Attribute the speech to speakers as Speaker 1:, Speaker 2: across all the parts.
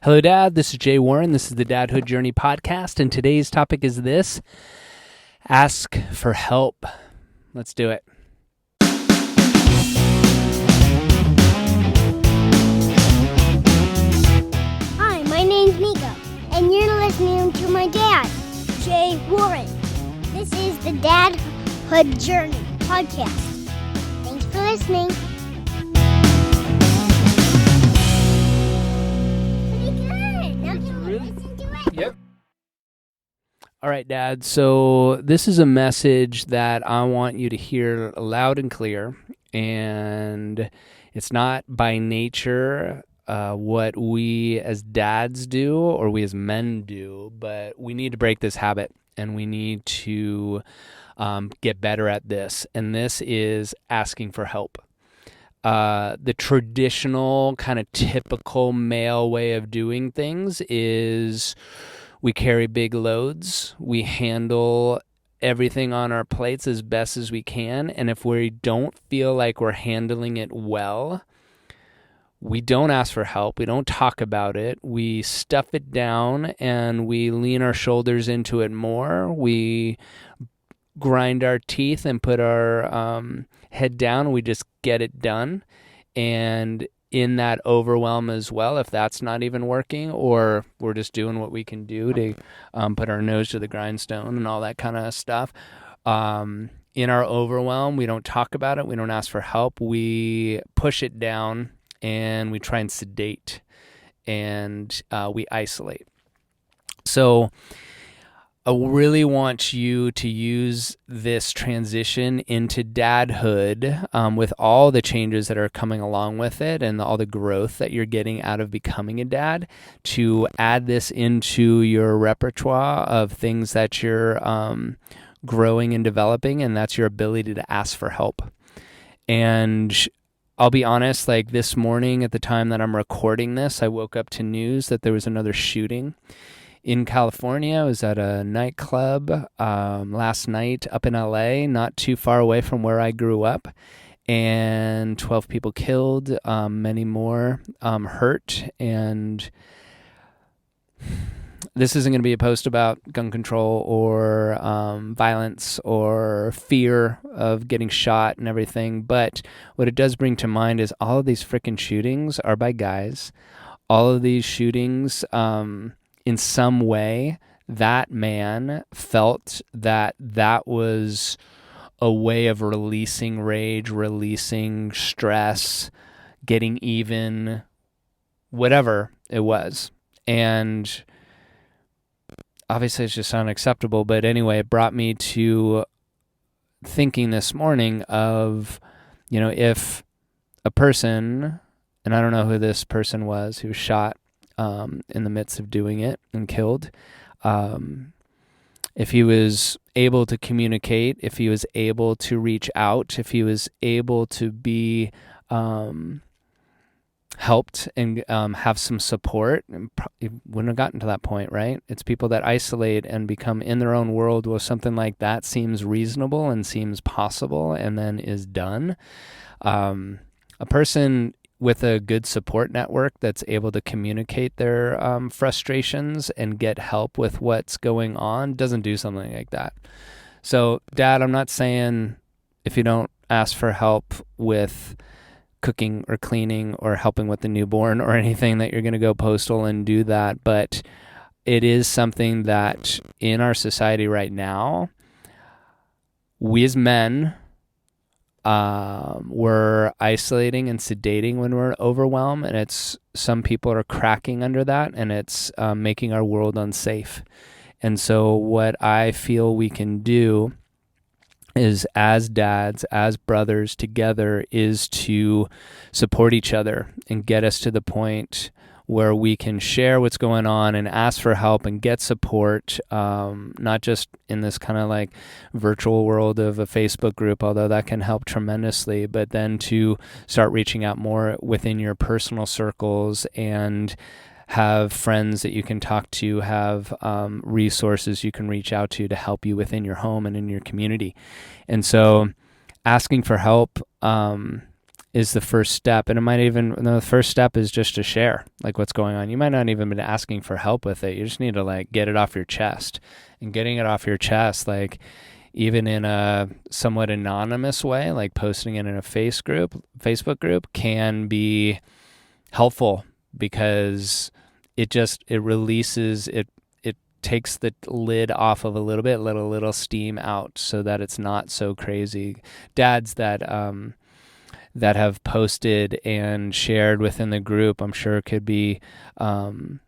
Speaker 1: Hello, Dad. This is Jay Warren. This is the Dadhood Journey podcast, and today's topic is this: ask for help. Let's do it.
Speaker 2: Hi, my name's Nico, and you're listening to my dad, Jay Warren. This is the Dadhood Journey podcast. Thanks for listening. Pretty good. Now can we listen to it?
Speaker 1: Yep. All right, Dad. So this is a message that I want you to hear loud and clear, and it's not by nature what we as dads do or we as men do, but we need to break this habit, and we need to get better at this, and this is asking for help. The traditional kind of typical male way of doing things is we carry big loads, we handle everything on our plates as best as we can, and if we don't feel like we're handling it well, we don't ask for help, we don't talk about it, we stuff it down and we lean our shoulders into it more, we grind our teeth and put our head down, and we just get it done. And in that overwhelm as well, if that's not even working, or we're just doing what we can do to put our nose to the grindstone and all that kind of stuff, in our overwhelm, we don't talk about it, we don't ask for help, we push it down, and we try and sedate, and we isolate. So I really want you to use this transition into dadhood with all the changes that are coming along with it and all the growth that you're getting out of becoming a dad, to add this into your repertoire of things that you're growing and developing, and that's your ability to ask for help. And I'll be honest, like this morning at the time that I'm recording this, I woke up to news that there was another shooting in California. I was at a nightclub last night up in LA, not too far away from where I grew up, and 12 people killed, many more hurt. And this isn't going to be a post about gun control or violence or fear of getting shot and everything, but what it does bring to mind is all of these freaking shootings are by guys. All of these shootings, in some way, that man felt that that was a way of releasing rage, releasing stress, getting even, whatever it was. And obviously it's just unacceptable, but anyway, it brought me to thinking this morning of, if a person, and I don't know who this person was who was shot in the midst of doing it and killed, if he was able to communicate, if he was able to reach out, if he was able to be helped and have some support, it wouldn't have gotten to that point, right? It's people that isolate and become in their own world where something like that seems reasonable and seems possible and then is done. A person with a good support network that's able to communicate their frustrations and get help with what's going on doesn't do something like that. So, Dad, I'm not saying if you don't ask for help with cooking or cleaning or helping with the newborn or anything that you're going to go postal and do that, but it is something that in our society right now, we as men, we're isolating and sedating when we're overwhelmed, and it's some people are cracking under that, and it's making our world unsafe. And so what I feel we can do is, as dads, as brothers together, is to support each other and get us to the point where we can share what's going on and ask for help and get support, not just in this kind of like virtual world of a Facebook group, although that can help tremendously, but then to start reaching out more within your personal circles and have friends that you can talk to, have resources you can reach out to help you within your home and in your community. And so asking for help is the first step. And it might even, the first step is just to share like what's going on. You might not even been asking for help with it. You just need to like get it off your chest. And getting it off your chest, like even in a somewhat anonymous way, like posting it in a Facebook group can be helpful, because it releases it. Takes the lid off of a little bit, let a little steam out so that it's not so crazy. Dads that have posted and shared within the group, I'm sure could be, will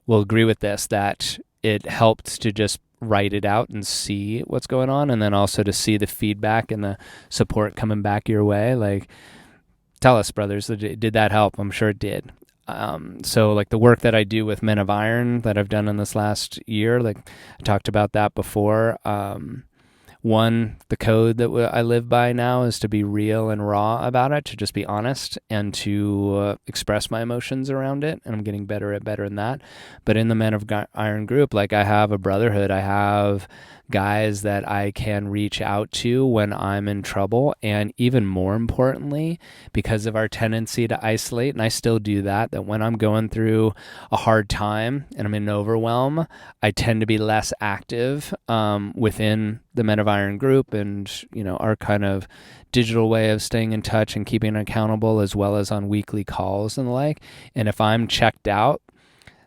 Speaker 1: agree with this, that it helped to just write it out and see what's going on, and then also to see the feedback and the support coming back your way. Like, tell us, brothers, did that help? I'm sure it did. So like the work that I do with Men of Iron that I've done in this last year, like I talked about that before. One, the code that I live by now is to be real and raw about it, to just be honest and to express my emotions around it. And I'm getting better in that. But in the Men of Iron group, like I have a brotherhood. I have guys that I can reach out to when I'm in trouble. And even more importantly, because of our tendency to isolate, and I still do that when I'm going through a hard time and I'm in overwhelm, I tend to be less active within the Men of Iron group and, our kind of digital way of staying in touch and keeping accountable, as well as on weekly calls and the like. And if I'm checked out,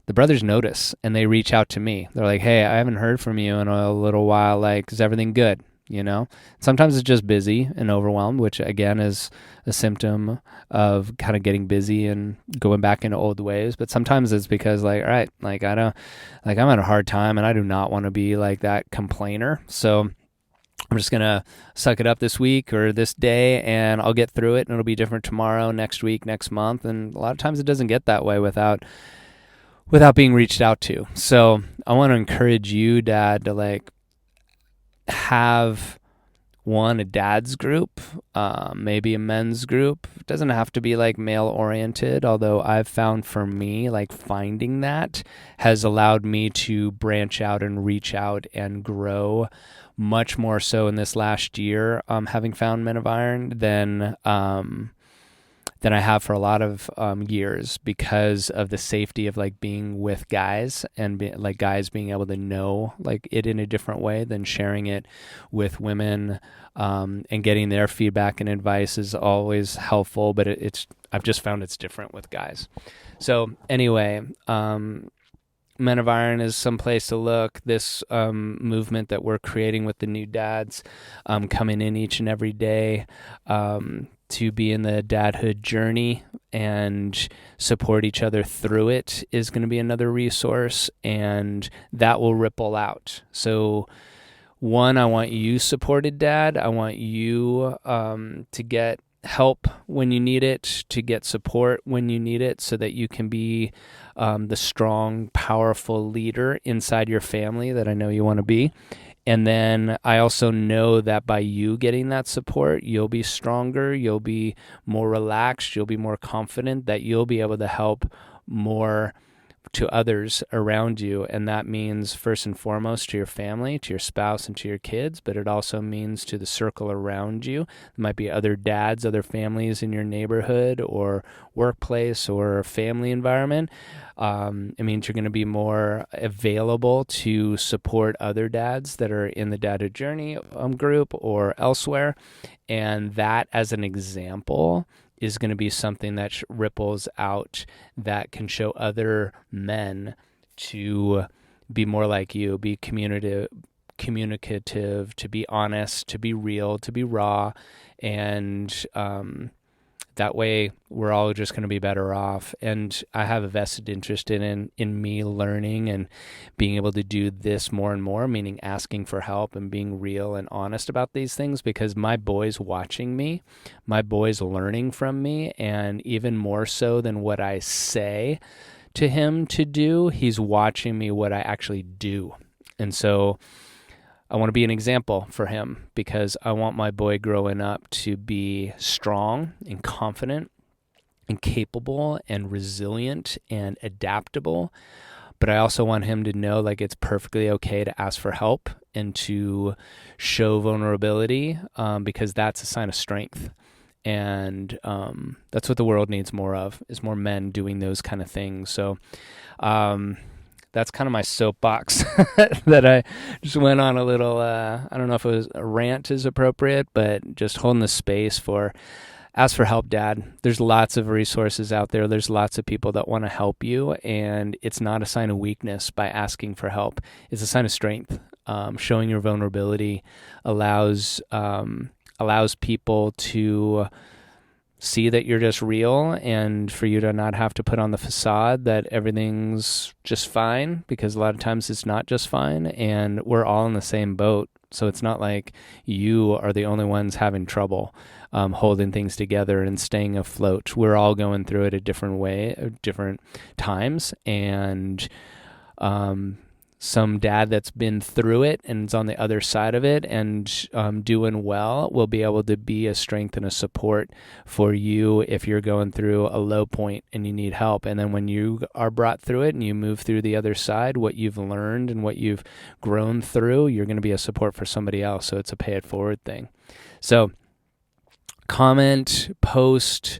Speaker 1: the brothers notice and they reach out to me. They're like, hey, I haven't heard from you in a little while. Like, is everything good? Sometimes it's just busy and overwhelmed, which again is a symptom of kind of getting busy and going back into old ways. But sometimes it's because like, all right, like I'm at a hard time and I do not want to be like that complainer. So I'm just going to suck it up this week or this day and I'll get through it, and it'll be different tomorrow, next week, next month. And a lot of times it doesn't get that way without being reached out to. So I want to encourage you, Dad, to like have a dad's group, maybe a men's group. It doesn't have to be like male oriented, although I've found for me, like finding that has allowed me to branch out and reach out and grow much more so in this last year, having found Men of Iron than I have for a lot of years, because of the safety of like being with guys and guys being able to know like it in a different way than sharing it with women, and getting their feedback and advice is always helpful. But I've just found it's different with guys. So anyway, Men of Iron is some place to look. This movement that we're creating with the new dads coming in each and every day, to be in the dadhood journey and support each other through it, is going to be another resource, and that will ripple out. So one, I want you supported, Dad. I want you to get help when you need it, to get support when you need it, so that you can be the strong, powerful leader inside your family that I know you want to be. And then I also know that by you getting that support, you'll be stronger, you'll be more relaxed, you'll be more confident, that you'll be able to help more to others around you. And that means first and foremost to your family, to your spouse, and to your kids, but it also means to the circle around you. There might be other dads, other families in your neighborhood or workplace or family environment. It means you're going to be more available to support other dads that are in the Dadhood Journey group or elsewhere. And that, as an example, is going to be something that ripples out, that can show other men to be more like you, be communicative, to be honest, to be real, to be raw. And that way we're all just going to be better off. And I have a vested interest in me learning and being able to do this more and more, meaning asking for help and being real and honest about these things, because my boy's watching me, my boy's learning from me, and even more so than what I say to him to do, he's watching me what I actually do. And so I want to be an example for him, because I want my boy growing up to be strong and confident and capable and resilient and adaptable. But I also want him to know like it's perfectly okay to ask for help and to show vulnerability, because that's a sign of strength. And that's what the world needs more of, is more men doing those kind of things. So that's kind of my soapbox that I just went on a little, I don't know if it was a rant is appropriate, but just holding the space for ask for help, Dad. There's lots of resources out there. There's lots of people that want to help you, and it's not a sign of weakness by asking for help. It's a sign of strength. Showing your vulnerability allows people to see that you're just real, and for you to not have to put on the facade that everything's just fine, because a lot of times it's not just fine, and we're all in the same boat. So it's not like you are the only ones having trouble holding things together and staying afloat. We're all going through it a different way, at different times. And some dad that's been through it and is on the other side of it and doing well will be able to be a strength and a support for you if you're going through a low point and you need help. And then when you are brought through it and you move through the other side, what you've learned and what you've grown through, you're going to be a support for somebody else. So it's a pay it forward thing. So comment, post,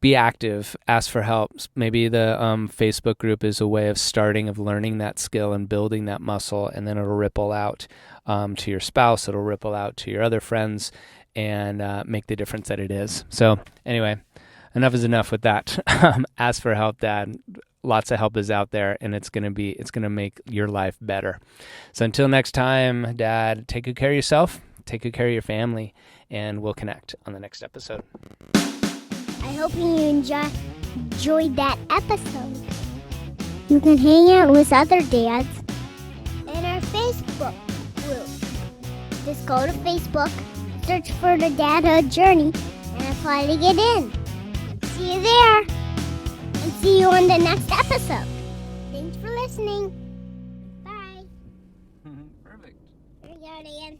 Speaker 1: be active, ask for help. Maybe the Facebook group is a way of learning that skill and building that muscle, and then it'll ripple out to your spouse, it'll ripple out to your other friends, and make the difference that it is. So anyway, enough is enough with that. Ask for help, Dad. Lots of help is out there, and it's gonna make your life better. So until next time, Dad, take good care of yourself, take good care of your family, and we'll connect on the next episode.
Speaker 2: I hope you enjoyed that episode. You can hang out with other dads in our Facebook group. Just go to Facebook, search for the Dadhood Journey, and apply to get in. See you there, and see you on the next episode. Thanks for listening. Bye.
Speaker 1: Perfect.
Speaker 2: There you go, Dan.